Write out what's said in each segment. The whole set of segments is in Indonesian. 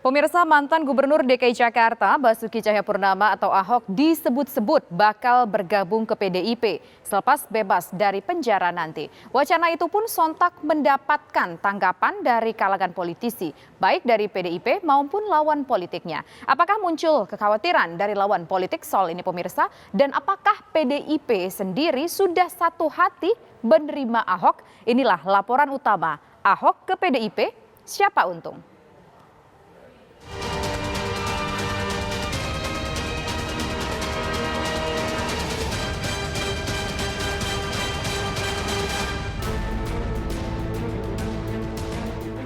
Pemirsa, mantan Gubernur DKI Jakarta Basuki Cahayapurnama atau Ahok disebut-sebut bakal bergabung ke PDIP selepas bebas dari penjara nanti. Wacana itu pun sontak mendapatkan tanggapan dari kalangan politisi, baik dari PDIP maupun lawan politiknya. Apakah muncul kekhawatiran dari lawan politik soal ini, pemirsa? Dan apakah PDIP sendiri sudah satu hati menerima Ahok? Inilah laporan utama Ahok ke PDIP, siapa untung?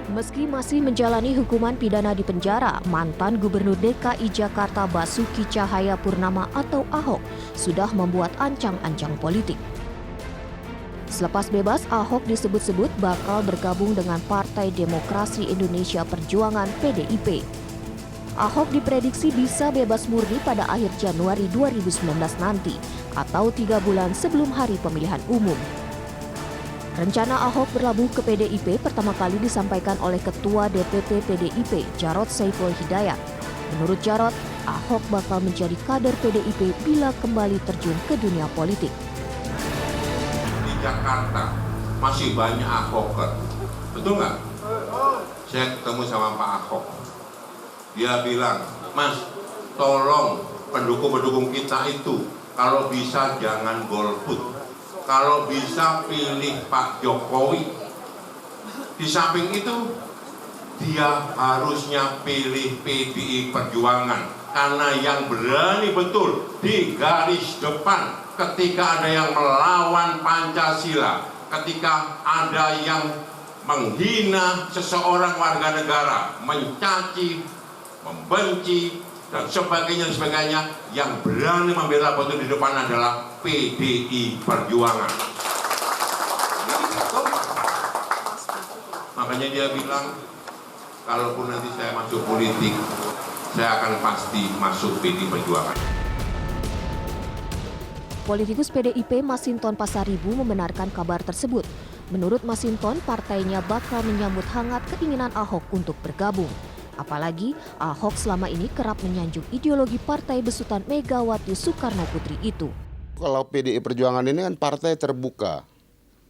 Meski masih menjalani hukuman pidana di penjara, mantan Gubernur DKI Jakarta Basuki Cahayapurnama atau Ahok sudah membuat ancang-ancang politik. Selepas bebas, Ahok disebut-sebut bakal bergabung dengan Partai Demokrasi Indonesia Perjuangan (PDIP). Ahok diprediksi bisa bebas murni pada akhir Januari 2019 nanti atau 3 bulan sebelum hari pemilihan umum. Rencana Ahok berlabuh ke PDIP pertama kali disampaikan oleh Ketua DPP PDIP, Jarod Saiful Hidayat. Menurut Jarod, Ahok bakal menjadi kader PDIP bila kembali terjun ke dunia politik. Di Jakarta masih banyak Ahoker, betul nggak? Saya ketemu sama Pak Ahok. Dia bilang, Mas, tolong pendukung-pendukung kita itu kalau bisa jangan golput. Kalau bisa pilih Pak Jokowi. Di samping itu, dia harusnya pilih PDI Perjuangan. Karena yang berani betul di garis depan ketika ada yang melawan Pancasila, ketika ada yang menghina seseorang warga negara, mencaci, membenci, dan sebagainya, yang berani membela betul di depan adalah PDI Perjuangan. Makanya dia bilang, kalaupun nanti saya masuk politik, saya akan pasti masuk PDI Perjuangan. Politikus PDIP Masinton Pasaribu membenarkan kabar tersebut. Menurut Masinton, partainya bakal menyambut hangat keinginan Ahok untuk bergabung. Apalagi Ahok selama ini kerap menyanjung ideologi partai besutan Megawati Soekarno Putri itu. Kalau PDI Perjuangan ini kan partai terbuka,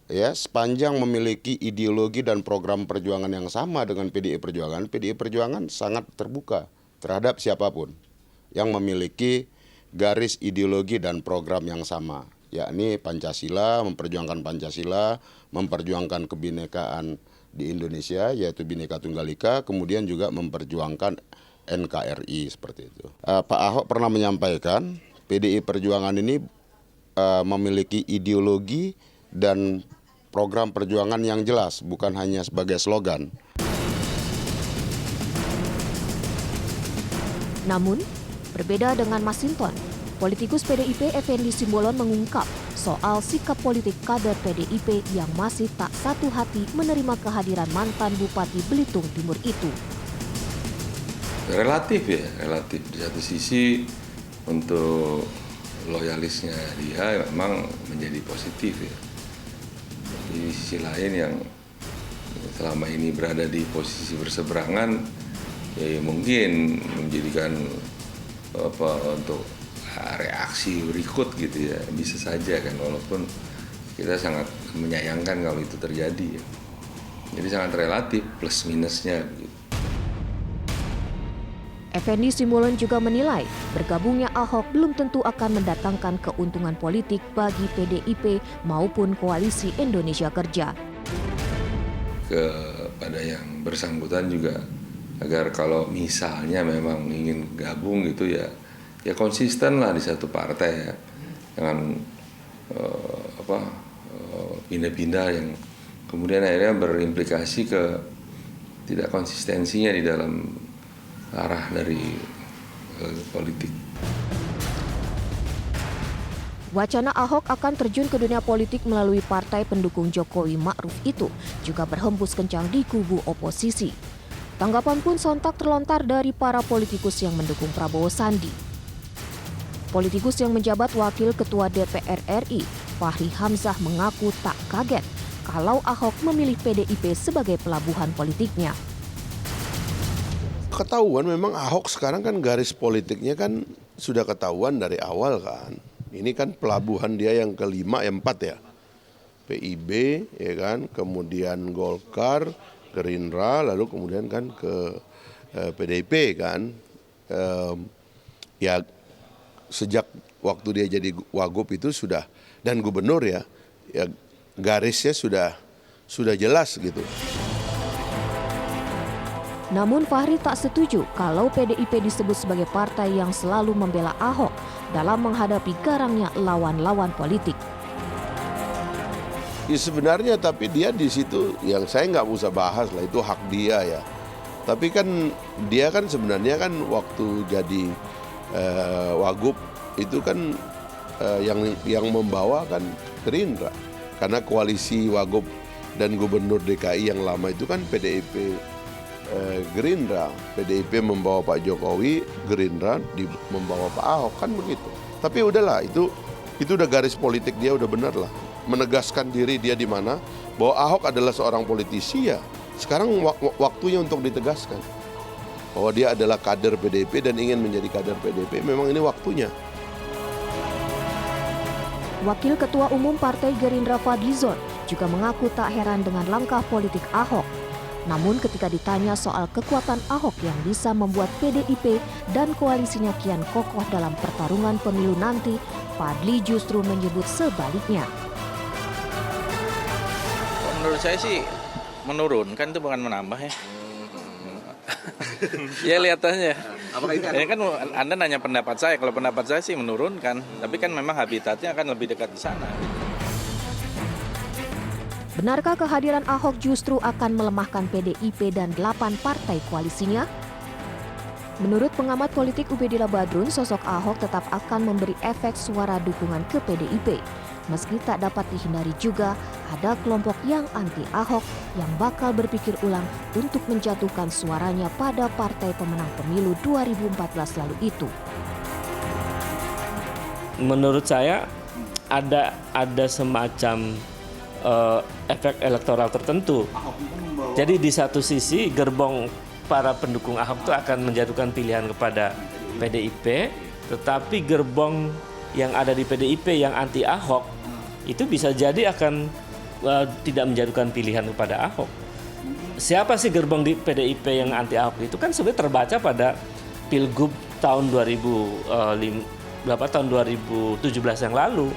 ya, sepanjang memiliki ideologi dan program perjuangan yang sama dengan PDI Perjuangan sangat terbuka terhadap siapapun yang memiliki garis ideologi dan program yang sama, yakni Pancasila, memperjuangkan kebinekaan di Indonesia, yaitu Bhinneka Tunggal Ika, kemudian juga memperjuangkan NKRI seperti itu. Pak Ahok pernah menyampaikan PDI Perjuangan ini memiliki ideologi dan program perjuangan yang jelas, bukan hanya sebagai slogan. Namun, berbeda dengan Masinton, politikus PDIP Effendi Simbolon mengungkap soal sikap politik kader PDIP yang masih tak satu hati menerima kehadiran mantan Bupati Belitung Timur itu. Relatif. Di satu sisi untuk loyalisnya dia memang menjadi positif ya. Di sisi lain yang selama ini berada di posisi berseberangan, ya mungkin menjadikan untuk reaksi berikut gitu ya, bisa saja kan, walaupun kita sangat menyayangkan kalau itu terjadi ya. Jadi sangat relatif plus minusnya gitu. Effendi Simbolon juga menilai bergabungnya Ahok belum tentu akan mendatangkan keuntungan politik bagi PDIP maupun Koalisi Indonesia Kerja. Kepada yang bersangkutan juga agar kalau misalnya memang ingin gabung gitu ya konsisten lah di satu partai ya, jangan pindah-pindah yang kemudian akhirnya berimplikasi ke tidak konsistensinya di dalam arah dari politik. Wacana Ahok akan terjun ke dunia politik melalui partai pendukung Jokowi Ma'ruf itu juga berhembus kencang di kubu oposisi. Tanggapan pun sontak terlontar dari para politikus yang mendukung Prabowo Sandi. Politikus yang menjabat Wakil Ketua DPR RI, Fahri Hamzah mengaku tak kaget kalau Ahok memilih PDIP sebagai pelabuhan politiknya. ketahuan memang Ahok sekarang kan garis politiknya kan sudah ketahuan dari awal kan. Ini kan pelabuhan dia yang kelima, yang 4 ya. PIB, ya kan, kemudian Golkar, Gerindra, lalu kemudian kan ke PDIP kan. Ya sejak waktu dia jadi wagub itu sudah, dan gubernur ya garisnya sudah jelas gitu. Namun Fahri tak setuju kalau PDIP disebut sebagai partai yang selalu membela Ahok dalam menghadapi garangnya lawan-lawan politik. Ya sebenarnya tapi dia di situ yang saya nggak usah bahas lah, itu hak dia ya. Tapi kan dia kan sebenarnya kan waktu jadi wagub itu kan yang membawa kan Gerindra. Karena koalisi wagub dan gubernur DKI yang lama itu kan PDIP Gerindra. PDIP membawa Pak Jokowi, Gerindra membawa Pak Ahok, kan begitu. Tapi udahlah, itu udah garis politik dia udah benar lah. Menegaskan diri dia di mana, bahwa Ahok adalah seorang politisi ya. Sekarang waktunya untuk ditegaskan bahwa dia adalah kader PDIP dan ingin menjadi kader PDIP, memang ini waktunya. Wakil Ketua Umum Partai Gerindra Fadlizon juga mengaku tak heran dengan langkah politik Ahok. Namun ketika ditanya soal kekuatan Ahok yang bisa membuat PDIP dan koalisinya kian kokoh dalam pertarungan pemilu nanti, Fadli justru menyebut sebaliknya. Menurut saya sih menurun, kan itu bukan menambah ya. Ya lihat aja. Ini kan Anda nanya pendapat saya, kalau pendapat saya sih menurunkan, tapi kan memang habitatnya akan lebih dekat di sana. Benarkah kehadiran Ahok justru akan melemahkan PDIP dan 8 partai koalisinya? Menurut pengamat politik Ubedillah Badrun, sosok Ahok tetap akan memberi efek suara dukungan ke PDIP. Meski tak dapat dihindari juga, ada kelompok yang anti Ahok yang bakal berpikir ulang untuk menjatuhkan suaranya pada partai pemenang pemilu 2014 lalu itu. Menurut saya ada semacam efek elektoral tertentu. Jadi di satu sisi gerbong para pendukung Ahok itu akan menjatuhkan pilihan kepada PDIP, tetapi gerbong yang ada di PDIP yang anti Ahok itu bisa jadi akan tidak menjatuhkan pilihan kepada Ahok. Siapa sih gerbong di PDIP yang anti Ahok? Itu kan sebenarnya terbaca pada Pilgub tahun 2017 yang lalu.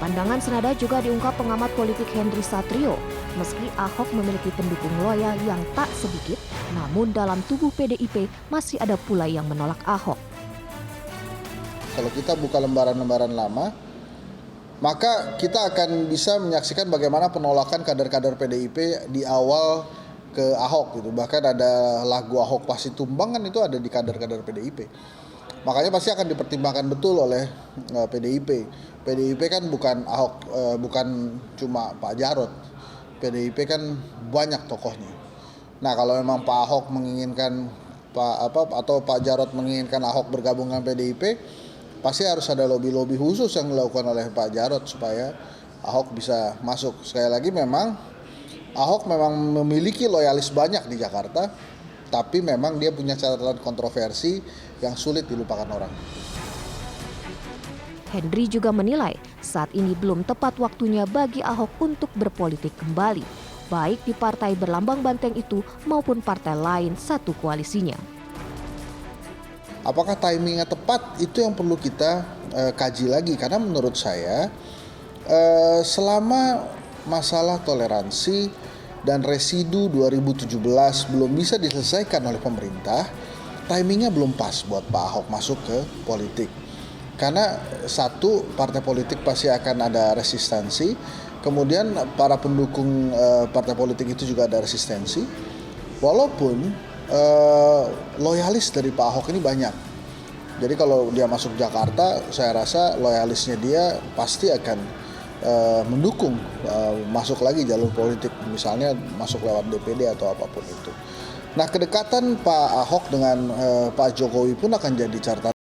Pandangan senada juga diungkap pengamat politik Henry Satrio. Meski Ahok memiliki pendukung loyal yang tak sedikit, namun dalam tubuh PDIP masih ada pula yang menolak Ahok. Kalau kita buka lembaran-lembaran lama, maka kita akan bisa menyaksikan bagaimana penolakan kader-kader PDIP di awal ke Ahok gitu. Bahkan ada lagu Ahok Pasti Tumbang kan itu ada di kader-kader PDIP. Makanya pasti akan dipertimbangkan betul oleh PDIP. PDIP kan bukan Ahok, bukan cuma Pak Jarod. PDIP kan banyak tokohnya. Nah kalau memang Pak Ahok menginginkan atau Pak Jarod menginginkan Ahok bergabung dengan PDIP, pasti harus ada lobby-lobby khusus yang dilakukan oleh Pak Jarod supaya Ahok bisa masuk. Sekali lagi memang Ahok memang memiliki loyalis banyak di Jakarta, tapi memang dia punya catatan kontroversi yang sulit dilupakan orang. Henry juga menilai saat ini belum tepat waktunya bagi Ahok untuk berpolitik kembali, baik di partai berlambang banteng itu maupun partai lain satu koalisinya. Apakah timingnya tepat? Itu yang perlu kita kaji lagi, karena menurut saya selama masalah toleransi dan residu 2017 belum bisa diselesaikan oleh pemerintah, timingnya belum pas buat Pak Ahok masuk ke politik. Karena satu, partai politik pasti akan ada resistensi, kemudian para pendukung partai politik itu juga ada resistensi, walaupun loyalis dari Pak Ahok ini banyak. Jadi kalau dia masuk Jakarta, saya rasa loyalisnya dia pasti akan mendukung masuk lagi jalur politik, misalnya masuk lewat DPD atau apapun itu. Nah kedekatan Pak Ahok dengan Pak Jokowi pun akan jadi catatan